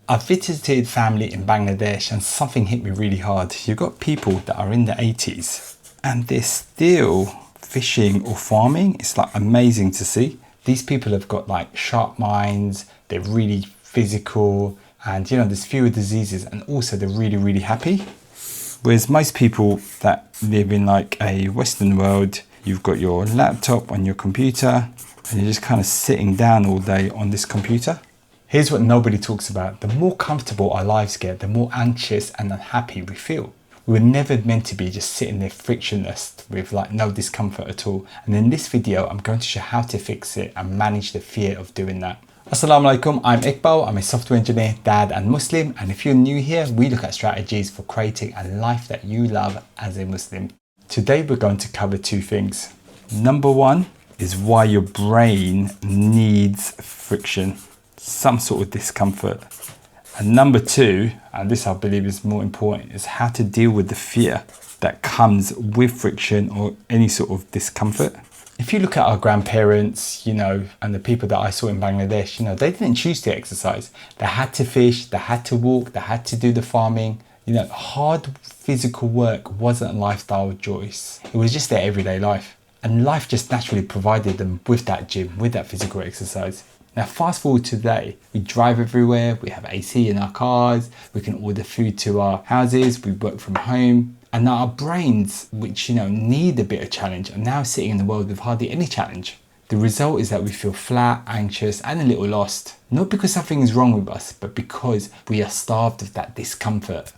I visited family in Bangladesh and something hit me really hard. You've got people that are in the 80s and they're still fishing or farming. It's like amazing to see. These people have got like sharp minds, they're really physical, and there's fewer diseases, and also they're really, really happy. Whereas most people that live in like a Western world, you've got your laptop on your computer and you're just kind of sitting down all day on this computer. Here's what nobody talks about. The more comfortable our lives get, the more anxious and unhappy we feel. We were never meant to be just sitting there frictionless with like no discomfort at all. And in this video, I'm going to show how to fix it and manage the fear of doing that. Assalamu alaikum, I'm Iqbal. I'm a software engineer, dad and Muslim. And if you're new here, we look at strategies for creating a life that you love as a Muslim. Today, we're going to cover two things. Number one is why your brain needs friction, some sort of discomfort. And number two, and this I believe is more important, is how to deal with the fear that comes with friction or any sort of discomfort. If you look at our grandparents, and the people that I saw in Bangladesh, they didn't choose to exercise. They had to fish, they had to walk, they had to do the farming. Hard physical work wasn't a lifestyle choice. It was just their everyday life. And life just naturally provided them with that gym, with that physical exercise. Now, fast forward to today, we drive everywhere, we have AC in our cars, we can order food to our houses, we work from home. And now our brains, which need a bit of challenge, are now sitting in the world with hardly any challenge. The result is that we feel flat, anxious, and a little lost. Not because something is wrong with us, but because we are starved of that discomfort.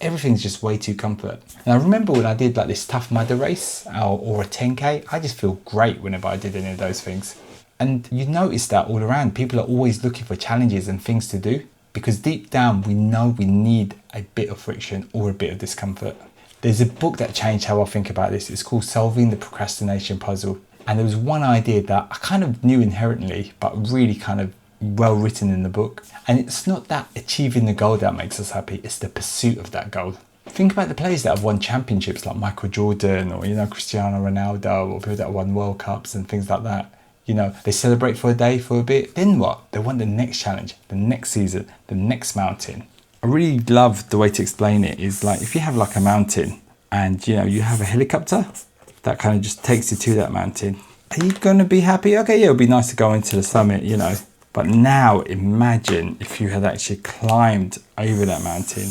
Everything's just way too comfort. And I remember when I did like this Tough Mudder race or a 10K, I just feel great whenever I did any of those things. And you notice that all around, people are always looking for challenges and things to do, because deep down we know we need a bit of friction or a bit of discomfort. There's a book that changed how I think about this. It's called Solving the Procrastination Puzzle. And there was one idea that I kind of knew inherently, but really kind of well written in the book. And it's not that achieving the goal that makes us happy, it's the pursuit of that goal. Think about the players that have won championships like Michael Jordan or, Cristiano Ronaldo, or people that have won World Cups and things like that. They celebrate for a day, for a bit, then what? They want the next challenge, the next season, the next mountain. I really love the way to explain it is like if you have like a mountain and you have a helicopter that kind of just takes you to that mountain. Are you going to be happy? Okay, yeah, it'll be nice to go into the summit, But now imagine if you had actually climbed over that mountain,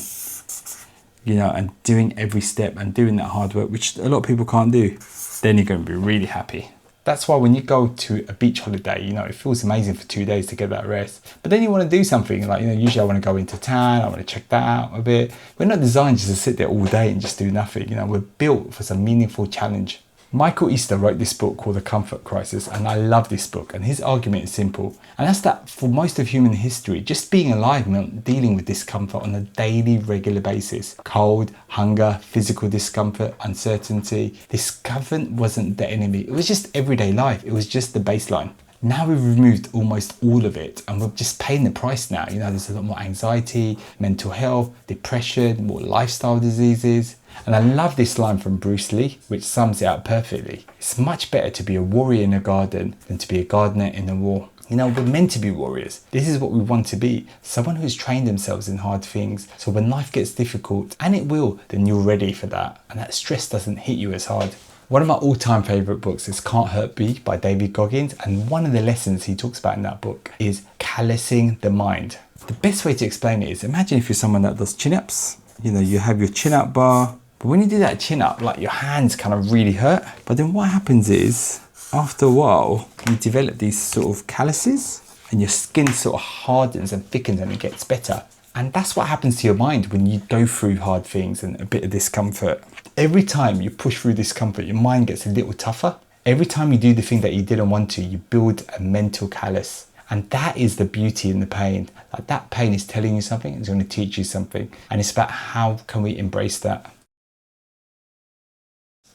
and doing every step and doing that hard work, which a lot of people can't do. Then you're going to be really happy. That's why when you go to a beach holiday, it feels amazing for 2 days to get that rest. But then you want to do something like, usually I want to go into town, I want to check that out a bit. We're not designed just to sit there all day and just do nothing. We're built for some meaningful challenge. Michael Easter wrote this book called The Comfort Crisis, and I love this book. And his argument is simple. And that's that for most of human history, just being alive meant dealing with discomfort on a daily, regular basis. Cold, hunger, physical discomfort, uncertainty. Discomfort wasn't the enemy. It was just everyday life. It was just the baseline. Now we've removed almost all of it and we're just paying the price now. There's a lot more anxiety, mental health, depression, more lifestyle diseases. And I love this line from Bruce Lee, which sums it up perfectly. It's much better to be a warrior in a garden than to be a gardener in a war. We're meant to be warriors. This is what we want to be. Someone who's trained themselves in hard things. So when life gets difficult, and it will, then you're ready for that. And that stress doesn't hit you as hard. One of my all-time favourite books is Can't Hurt Me by David Goggins, and one of the lessons he talks about in that book is callousing the mind. The best way to explain it is, imagine if you're someone that does chin-ups. You have your chin-up bar, but when you do that chin-up, like your hands kind of really hurt. But then what happens is, after a while, you develop these sort of calluses, and your skin sort of hardens and thickens and it gets better. And that's what happens to your mind when you go through hard things and a bit of discomfort. Every time you push through discomfort, your mind gets a little tougher. Every time you do the thing that you didn't want to, you build a mental callus. And that is the beauty in the pain. Like that pain is telling you something, it's going to teach you something. And it's about how can we embrace that.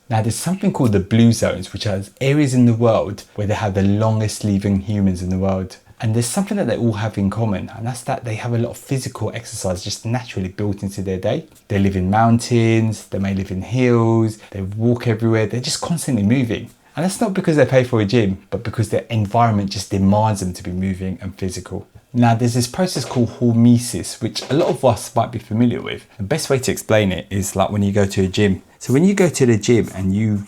Now there's something called the blue zones, which are areas in the world where they have the longest living humans in the world. And there's something that they all have in common, and that's that they have a lot of physical exercise just naturally built into their day. They live in mountains, they may live in hills, they walk everywhere, they're just constantly moving. And that's not because they pay for a gym, but because their environment just demands them to be moving and physical. Now, there's this process called hormesis, which a lot of us might be familiar with. The best way to explain it is like when you go to a gym. So when you go to the gym and you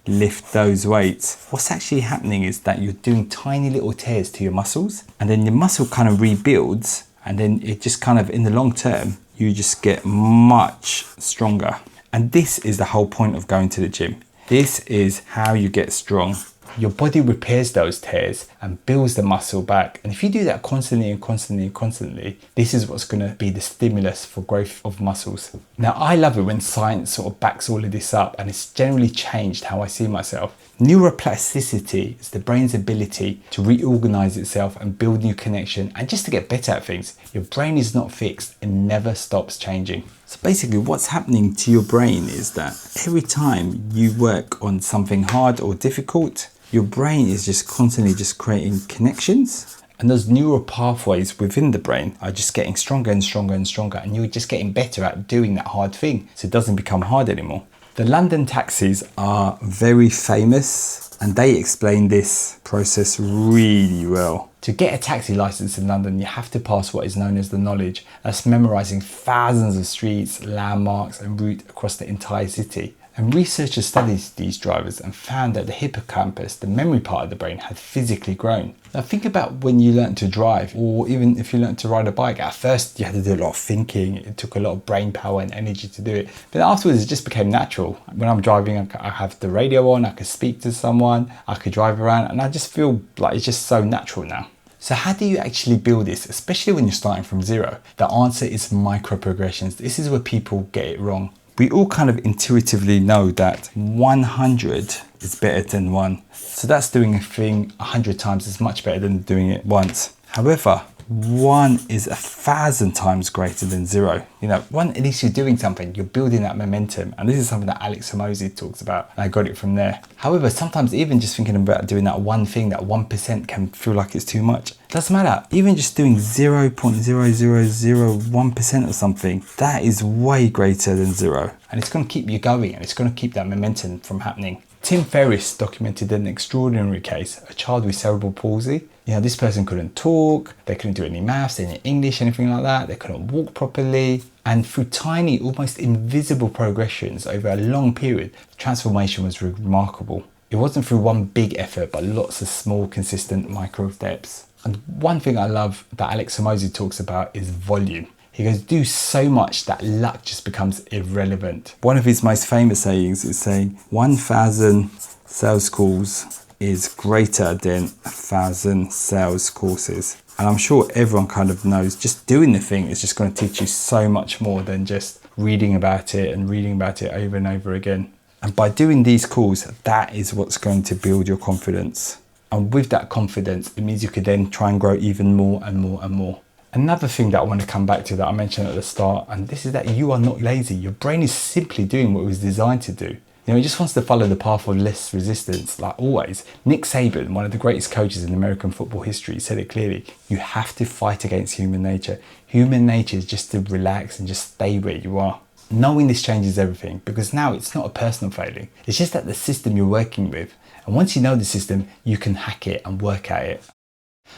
lift those weights, what's actually happening is that you're doing tiny little tears to your muscles, and then your muscle kind of rebuilds, and then it just kind of, in the long term, you just get much stronger. And this is the whole point of going to the gym. This is how you get strong. Your body repairs those tears and builds the muscle back. And if you do that constantly and constantly and constantly, this is what's going to be the stimulus for growth of muscles. Now, I love it when science sort of backs all of this up, and it's generally changed how I see myself. Neuroplasticity is the brain's ability to reorganize itself and build new connection and just to get better at things. Your brain is not fixed and never stops changing. So basically what's happening to your brain is that every time you work on something hard or difficult, your brain is just constantly just creating connections. And those neural pathways within the brain are just getting stronger and stronger and stronger, and you're just getting better at doing that hard thing, so it doesn't become hard anymore. The London taxis are very famous, and they explain this process really well. To get a taxi license in London, you have to pass what is known as the knowledge. That's memorizing thousands of streets, landmarks, and route across the entire city. And researchers studied these drivers and found that the hippocampus, the memory part of the brain, had physically grown. Now think about when you learned to drive, or even if you learned to ride a bike. At first you had to do a lot of thinking, it took a lot of brain power and energy to do it. But afterwards it just became natural. When I'm driving, I have the radio on, I could speak to someone, I could drive around, and I just feel like it's just so natural now. So how do you actually build this, especially when you're starting from zero? The answer is micro progressions. This is where people get it wrong. We all kind of intuitively know that 100 is better than 1. So that's doing a thing 100 times is much better than doing it once. However, 1 is 1,000 times greater than 0. One, at least you're doing something, you're building that momentum. And this is something that Alex Hormozi talks about, and I got it from there. However, sometimes even just thinking about doing that one thing, that 1% can feel like it's too much. Doesn't matter, even just doing 0.0001% of something, that is way greater than 0. And it's going to keep you going, and it's going to keep that momentum from happening. Tim Ferriss documented an extraordinary case, a child with cerebral palsy. This person couldn't talk, they couldn't do any maths, any English, anything like that. They couldn't walk properly. And through tiny, almost invisible progressions over a long period, the transformation was remarkable. It wasn't through one big effort, but lots of small, consistent micro steps. And one thing I love that Alex Hormozi talks about is volume. He goes, do so much that luck just becomes irrelevant. One of his most famous sayings is saying 1,000 sales calls is greater than 1,000 sales courses. And I'm sure everyone kind of knows just doing the thing is just going to teach you so much more than just reading about it and reading about it over and over again. And by doing these calls, that is what's going to build your confidence. And with that confidence, it means you could then try and grow even more and more and more. Another thing that I want to come back to that I mentioned at the start, and this is that you are not lazy. Your brain is simply doing what it was designed to do. It just wants to follow the path of less resistance, like always. Nick Saban, one of the greatest coaches in American football history, said it clearly. You have to fight against human nature. Human nature is just to relax and just stay where you are. Knowing this changes everything, because now it's not a personal failing. It's just that the system you're working with. And once you know the system, you can hack it and work at it.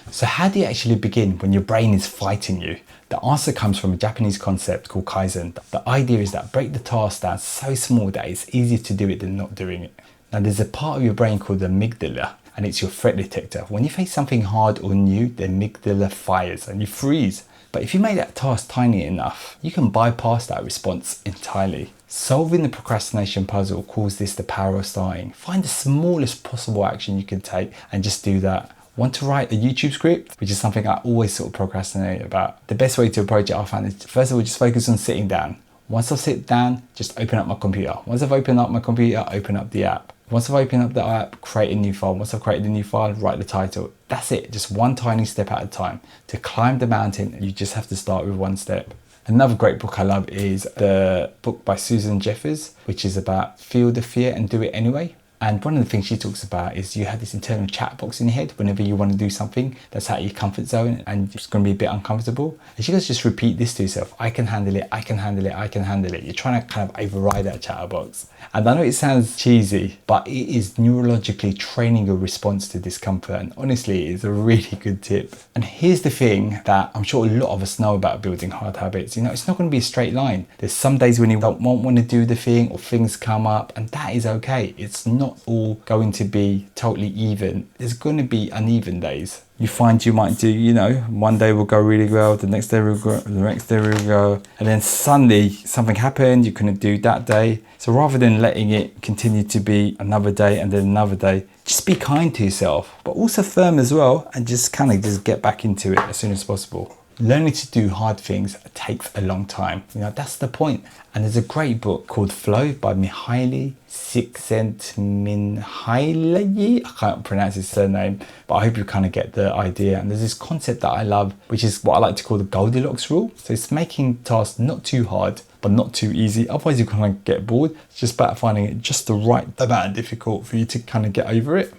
So how do you actually begin when your brain is fighting you? The answer comes from a Japanese concept called Kaizen. The idea is that break the task down so small that it's easier to do it than not doing it. Now there's a part of your brain called the amygdala, and it's your threat detector. When you face something hard or new, the amygdala fires and you freeze. But if you make that task tiny enough, you can bypass that response entirely. Solving the procrastination puzzle calls this the power of starting. Find the smallest possible action you can take and just do that. Want to write a YouTube script, which is something I always sort of procrastinate about. The best way to approach it I found is, first of all, just focus on sitting down. Once I sit down, just open up my computer. Once I've opened up my computer, open up the app. Once I've opened up the app, create a new file. Once I've created a new file, write the title. That's it, just one tiny step at a time. To climb the mountain, you just have to start with one step. Another great book I love is the book by Susan Jeffers, which is about feel the fear and do it anyway. And one of the things she talks about is you have this internal chat box in your head whenever you want to do something that's out of your comfort zone and it's going to be a bit uncomfortable. And she goes, just repeat this to yourself. I can handle it. I can handle it. I can handle it. You're trying to kind of override that chatterbox. And I know it sounds cheesy, but it is neurologically training your response to discomfort. And honestly, it's a really good tip. And here's the thing that I'm sure a lot of us know about building hard habits. You know, it's not going to be a straight line. There's some days when you don't want to do the thing or things come up, and that is okay. It's not all going to be totally even. There's going to be uneven days. You find you might do, you know, one day will go really well, the next day will go, the next day will go, and then suddenly something happened you couldn't do that day. So rather than letting it continue to be another day and then another day, just be kind to yourself, but also firm as well, and just kind of just get back into it as soon as possible. Learning to do hard things takes a long time. You know, that's the point. And there's a great book called Flow by Mihaly Csikszentmihalyi. I can't pronounce his surname, but I hope you kind of get the idea. And there's this concept that I love, which is what I like to call the Goldilocks rule. So it's making tasks not too hard, but not too easy. Otherwise you kind of get bored. It's just about finding it just the right amount of difficult for you to kind of get over it.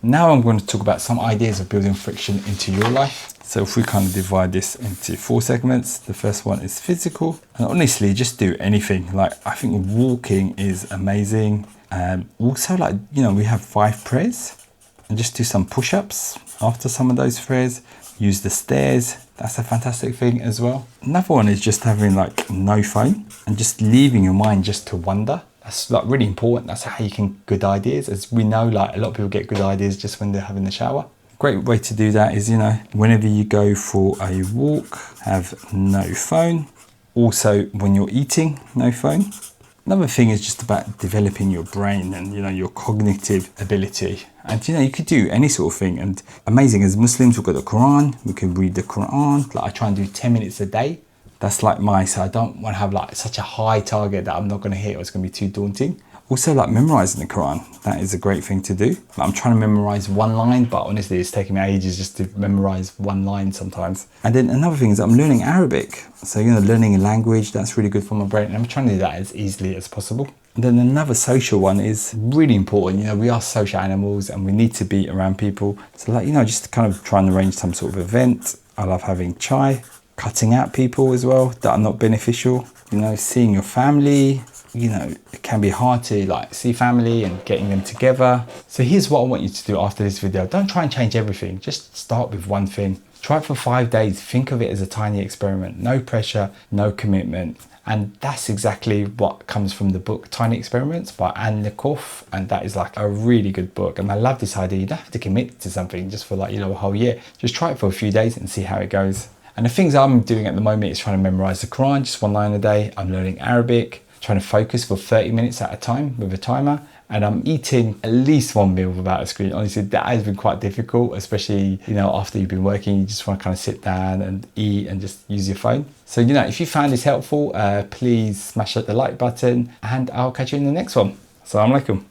Now I'm going to talk about some ideas of building friction into your life. So if we kind of divide this into 4 segments, the first one is physical. And honestly, just do anything. Like, I think walking is amazing. Also, like, you know, we have 5 prayers, and just do some push-ups after some of those prayers. Use the stairs. That's a fantastic thing as well. Another one is just having like no phone and just leaving your mind just to wander. That's like really important. That's how you can get good ideas. As we know, like a lot of people get good ideas just when they're having the shower. Great way to do that is, you know, whenever you go for a walk, have no phone. Also, when you're eating, no phone. Another thing is just about developing your brain and, you know, your cognitive ability. And, you know, you could do any sort of thing. And amazing, as Muslims, we've got the Quran. We can read the Quran. Like, I try and do 10 minutes a day. That's like so I don't want to have like such a high target that I'm not going to hit or it's going to be too daunting. Also, like memorizing the Quran, that is a great thing to do. Like, I'm trying to memorize one line, but honestly, it's taking me ages just to memorize one line sometimes. And then another thing is I'm learning Arabic. So, you know, learning a language, that's really good for my brain. And I'm trying to do that as easily as possible. And then another social one is really important. You know, we are social animals and we need to be around people. So, like, you know, just kind of try and arrange some sort of event. I love having chai, cutting out people as well that are not beneficial. You know, seeing your family. You know, it can be hard to like see family and getting them together. So here's what I want you to do after this video. Don't try and change everything. Just start with one thing. Try it for 5 days. Think of it as a tiny experiment. No pressure, no commitment. And that's exactly what comes from the book Tiny Experiments by Anne Lecouf. And that is like a really good book. And I love this idea. You don't have to commit to something just for like, you know, a whole year. Just try it for a few days and see how it goes. And the things I'm doing at the moment is trying to memorize the Quran, just 1 line a day. I'm learning Arabic. Trying to focus for 30 minutes at a time with a timer, and I'm eating at least 1 meal without a screen. Honestly, that has been quite difficult, especially, you know, after you've been working, you just want to kind of sit down and eat and just use your phone. So, you know, if you found this helpful, please smash the like button, and I'll catch you in the next one. Assalamu alaikum.